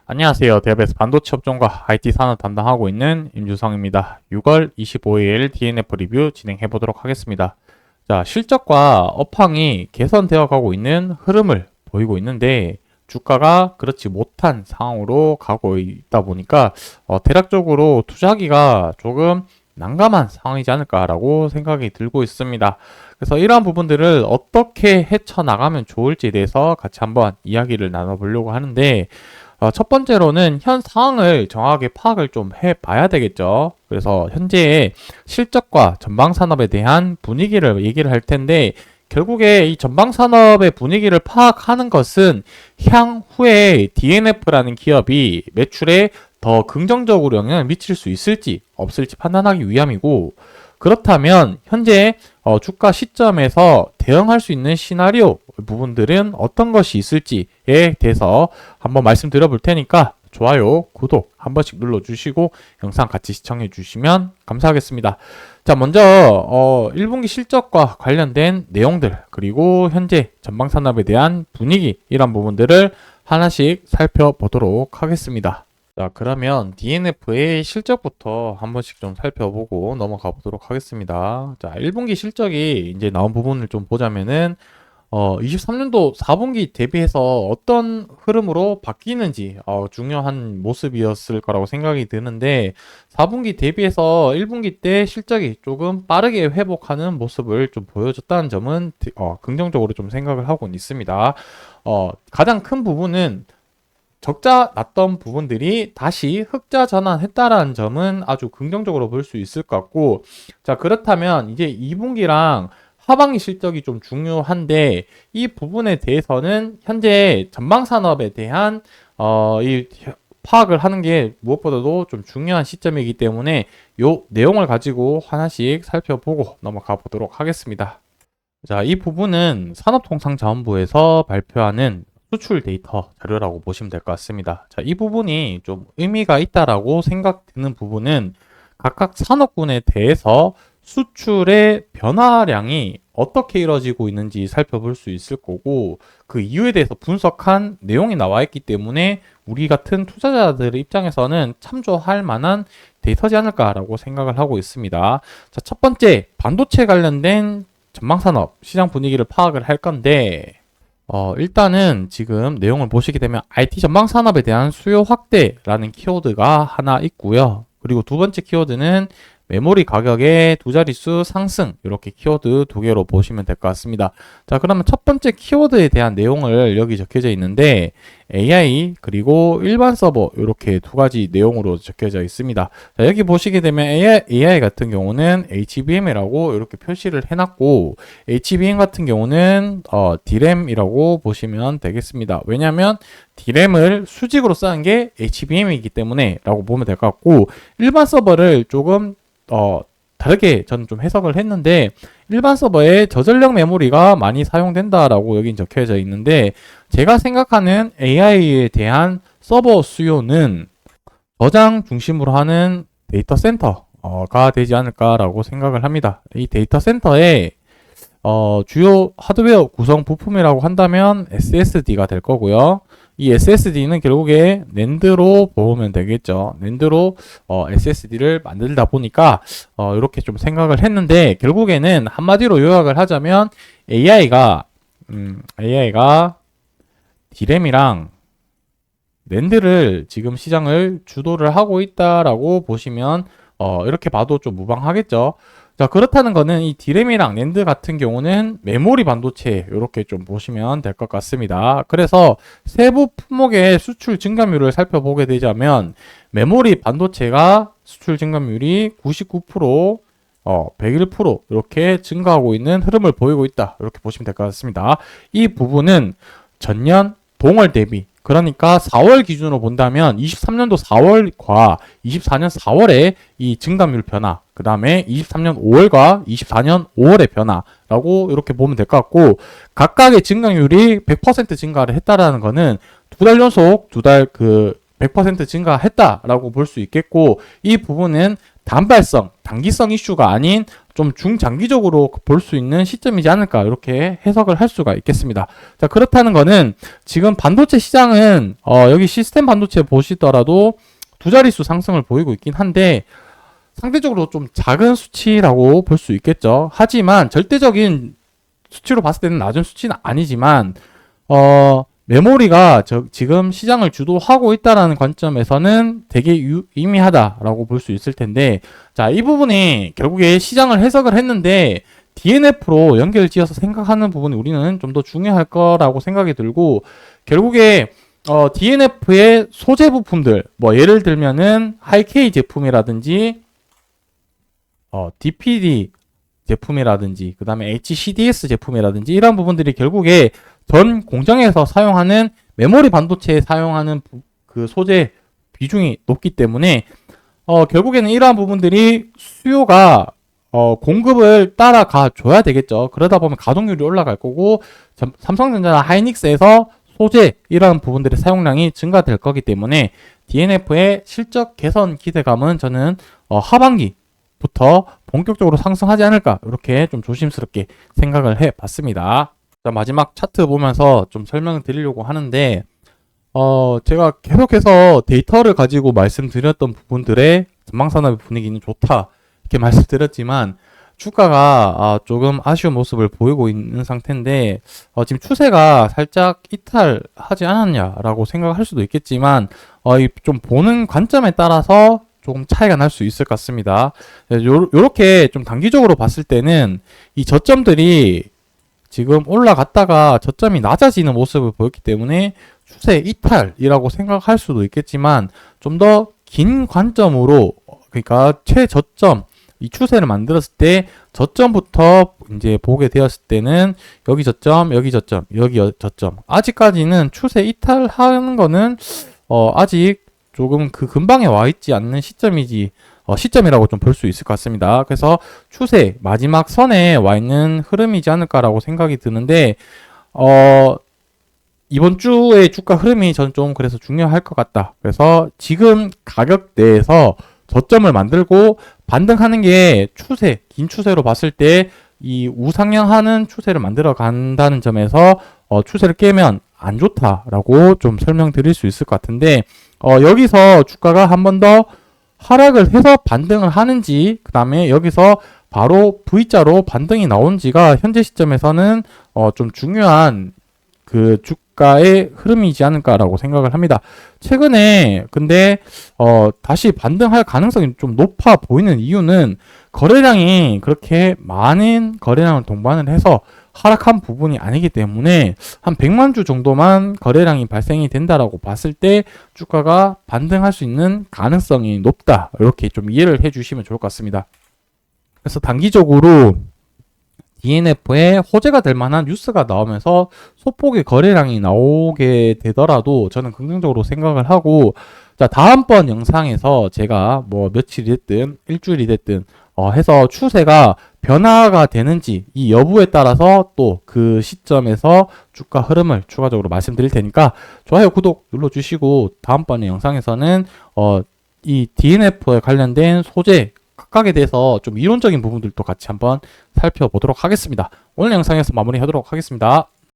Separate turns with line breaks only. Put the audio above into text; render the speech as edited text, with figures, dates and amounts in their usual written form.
안녕하세요. 대업에서 반도체 업종과 IT 산업 담당하고 있는 임주성입니다. 6월 25일 DNF 리뷰 진행해 보도록 하겠습니다. 자, 실적과 업황이 개선되어 가고 있는 흐름을 보이고 있는데 주가가 그렇지 못한 상황으로 가고 있다 보니까 대략적으로 투자하기가 조금 난감한 상황이지 않을까라고 생각이 들고 있습니다. 그래서 이러한 부분들을 어떻게 헤쳐나가면 좋을지에 대해서 같이 한번 이야기를 나눠보려고 하는데 첫 번째로는 현 상황을 정확하게 파악을 좀 해봐야 되겠죠. 그래서 현재의 실적과 전방 산업에 대한 분위기를 얘기를 할 텐데 결국에 이 전방 산업의 분위기를 파악하는 것은 향후에 DNF라는 기업이 매출에 더 긍정적으로 영향을 미칠 수 있을지 없을지 판단하기 위함이고, 그렇다면 현재 주가 시점에서 대응할 수 있는 시나리오 부분들은 어떤 것이 있을지에 대해서 한번 말씀드려 볼 테니까 좋아요, 구독 한 번씩 눌러주시고 영상 같이 시청해 주시면 감사하겠습니다. 자, 먼저 1분기 실적과 관련된 내용들, 그리고 현재 전방산업에 대한 분위기, 이런 부분들을 하나씩 살펴보도록 하겠습니다. 자, 그러면 DNF의 실적부터 한 번씩 좀 살펴보고 넘어가 보도록 하겠습니다. 자, 1분기 실적이 이제 나온 부분을 좀 보자면은 23년도 4분기 대비해서 어떤 흐름으로 바뀌는지 중요한 모습이었을 거라고 생각이 드는데, 4분기 대비해서 1분기 때 실적이 조금 빠르게 회복하는 모습을 좀 보여줬다는 점은 긍정적으로 좀 생각을 하고 있습니다. 가장 큰 부분은 적자 났던 부분들이 다시 흑자 전환했다라는 점은 아주 긍정적으로 볼 수 있을 것 같고, 자, 그렇다면 이제 2분기랑 하반기 실적이 좀 중요한데, 이 부분에 대해서는 현재 전방 산업에 대한 이 파악을 하는 게 무엇보다도 좀 중요한 시점이기 때문에 요 내용을 가지고 하나씩 살펴보고 넘어가 보도록 하겠습니다. 자, 이 부분은 산업통상자원부에서 발표하는 수출 데이터 자료라고 보시면 될 것 같습니다. 자, 이 부분이 좀 의미가 있다라고 생각되는 부분은 각각 산업군에 대해서 수출의 변화량이 어떻게 이루어지고 있는지 살펴볼 수 있을 거고, 그 이유에 대해서 분석한 내용이 나와 있기 때문에 우리 같은 투자자들의 입장에서는 참조할 만한 데이터지 않을까라고 생각을 하고 있습니다. 자, 첫 번째, 반도체 관련된 전방산업 시장 분위기를 파악을 할 건데, 일단은 지금 내용을 보시게 되면 IT 전방 산업에 대한 수요 확대라는 키워드가 하나 있고요. 그리고 두 번째 키워드는 메모리 가격의 두 자릿수 상승, 이렇게 키워드 두 개로 보시면 될 것 같습니다. 자, 그러면 첫 번째 키워드에 대한 내용을 여기 적혀져 있는데 AI 그리고 일반 서버, 이렇게 두 가지 내용으로 적혀져 있습니다. 자, 여기 보시게 되면 AI 같은 경우는 HBM이라고 이렇게 표시를 해놨고, HBM 같은 경우는 DRAM이라고 보시면 되겠습니다. 왜냐하면 DRAM을 수직으로 쌓은 게 HBM이기 때문에 라고 보면 될 것 같고, 일반 서버를 조금 다르게 저는 좀 해석을 했는데, 일반 서버에 저전력 메모리가 많이 사용된다라고 여긴 적혀져 있는데, 제가 생각하는 AI에 대한 서버 수요는 저장 중심으로 하는 데이터 센터가 되지 않을까라고 생각을 합니다. 이 데이터 센터에 주요 하드웨어 구성 부품이라고 한다면 SSD가 될 거고요. 이 SSD는 결국에 낸드로 보면 되겠죠. 낸드로 SSD를 만들다 보니까 이렇게 좀 생각을 했는데, 결국에는 한마디로 요약을 하자면 AI가 DRAM이랑 낸드를 지금 시장을 주도를 하고 있다라고 보시면 이렇게 봐도 좀 무방하겠죠. 자, 그렇다는 거는 이 DRAM이랑 낸드 같은 경우는 메모리 반도체, 이렇게 좀 보시면 될 것 같습니다. 그래서 세부 품목의 수출 증가율을 살펴보게 되자면 메모리 반도체가 수출 증가율이 99%, 101% 이렇게 증가하고 있는 흐름을 보이고 있다, 이렇게 보시면 될 것 같습니다. 이 부분은 전년 동월 대비, 그러니까 4월 기준으로 본다면 23년도 4월과 24년 4월의 이 증감률 변화, 그 다음에 23년 5월과 24년 5월의 변화라고 이렇게 보면 될 것 같고, 각각의 증가율이 100% 증가를 했다라는 거는 두 달 연속 100% 증가했다라고 볼 수 있겠고, 이 부분은 단발성, 단기성 이슈가 아닌 좀 중장기적으로 볼 수 있는 시점이지 않을까, 이렇게 해석을 할 수가 있겠습니다. 자, 그렇다는 거는 지금 반도체 시장은 여기 시스템 반도체 보시더라도 두 자릿수 상승을 보이고 있긴 한데 상대적으로 좀 작은 수치라고 볼 수 있겠죠. 하지만 절대적인 수치로 봤을 때는 낮은 수치는 아니지만 메모리가 지금 시장을 주도하고 있다라는 관점에서는 되게 유의미하다라고 볼 수 있을 텐데, 자, 이 부분이 결국에 시장을 해석을 했는데 DNF로 연결 지어서 생각하는 부분이 우리는 좀 더 중요할 거라고 생각이 들고, 결국에 DNF의 소재 부품들, 뭐 예를 들면은 하이K 제품이라든지 DPD 제품이라든지 그 다음에 HCDS 제품이라든지 이런 부분들이 결국에 전 공장에서 사용하는 메모리 반도체에 사용하는 그 소재 비중이 높기 때문에 결국에는 이러한 부분들이 수요가 공급을 따라가 줘야 되겠죠. 그러다 보면 가동률이 올라갈 거고 삼성전자나 하이닉스에서 소재 이런 부분들의 사용량이 증가될 거기 때문에 DNF의 실적 개선 기대감은 저는 하반기부터 본격적으로 상승하지 않을까, 이렇게 좀 조심스럽게 생각을 해 봤습니다. 자, 마지막 차트 보면서 좀 설명을 드리려고 하는데 제가 계속해서 데이터를 가지고 말씀드렸던 부분들의 전방산업의 분위기는 좋다 이렇게 말씀드렸지만 주가가 조금 아쉬운 모습을 보이고 있는 상태인데 지금 추세가 살짝 이탈하지 않았냐라고 생각할 수도 있겠지만 좀 보는 관점에 따라서 조금 차이가 날 수 있을 것 같습니다. 요렇게 좀 단기적으로 봤을 때는 이 저점들이 지금 올라갔다가 저점이 낮아지는 모습을 보였기 때문에 추세 이탈이라고 생각할 수도 있겠지만 좀 더 긴 관점으로, 그러니까 최저점, 이 추세를 만들었을 때 저점부터 이제 보게 되었을 때는 여기 저점, 여기 저점, 여기 저점. 아직까지는 추세 이탈하는 거는 아직 조금 그 근방에 와 있지 않는 시점이라고 좀 볼 수 있을 것 같습니다. 그래서 추세 마지막 선에 와 있는 흐름이지 않을까라고 생각이 드는데 이번 주의 주가 흐름이 저는 좀 그래서 중요할 것 같다. 그래서 지금 가격대에서 저점을 만들고 반등하는 게 추세, 긴 추세로 봤을 때 이 우상향하는 추세를 만들어 간다는 점에서 추세를 깨면 안 좋다라고 좀 설명드릴 수 있을 것 같은데 여기서 주가가 한 번 더 하락을 해서 반등을 하는지, 그 다음에 여기서 바로 V자로 반등이 나온지가 현재 시점에서는 좀 중요한 그 주가의 흐름이지 않을까라고 생각을 합니다. 최근에 근데 다시 반등할 가능성이 좀 높아 보이는 이유는 거래량이 그렇게 많은 거래량을 동반을 해서 하락한 부분이 아니기 때문에 한 100만 주 정도만 거래량이 발생이 된다라고 봤을 때 주가가 반등할 수 있는 가능성이 높다, 이렇게 좀 이해를 해주시면 좋을 것 같습니다. 그래서 단기적으로 DNF에 호재가 될 만한 뉴스가 나오면서 소폭의 거래량이 나오게 되더라도 저는 긍정적으로 생각을 하고, 자, 다음번 영상에서 제가 뭐 며칠이 됐든 일주일이 됐든 해서 추세가 변화가 되는지 이 여부에 따라서 또 그 시점에서 주가 흐름을 추가적으로 말씀드릴 테니까 좋아요, 구독 눌러주시고 다음번에 영상에서는 이 DNF에 관련된 소재 각각에 대해서 좀 이론적인 부분들도 같이 한번 살펴보도록 하겠습니다. 오늘 영상에서 마무리하도록 하겠습니다.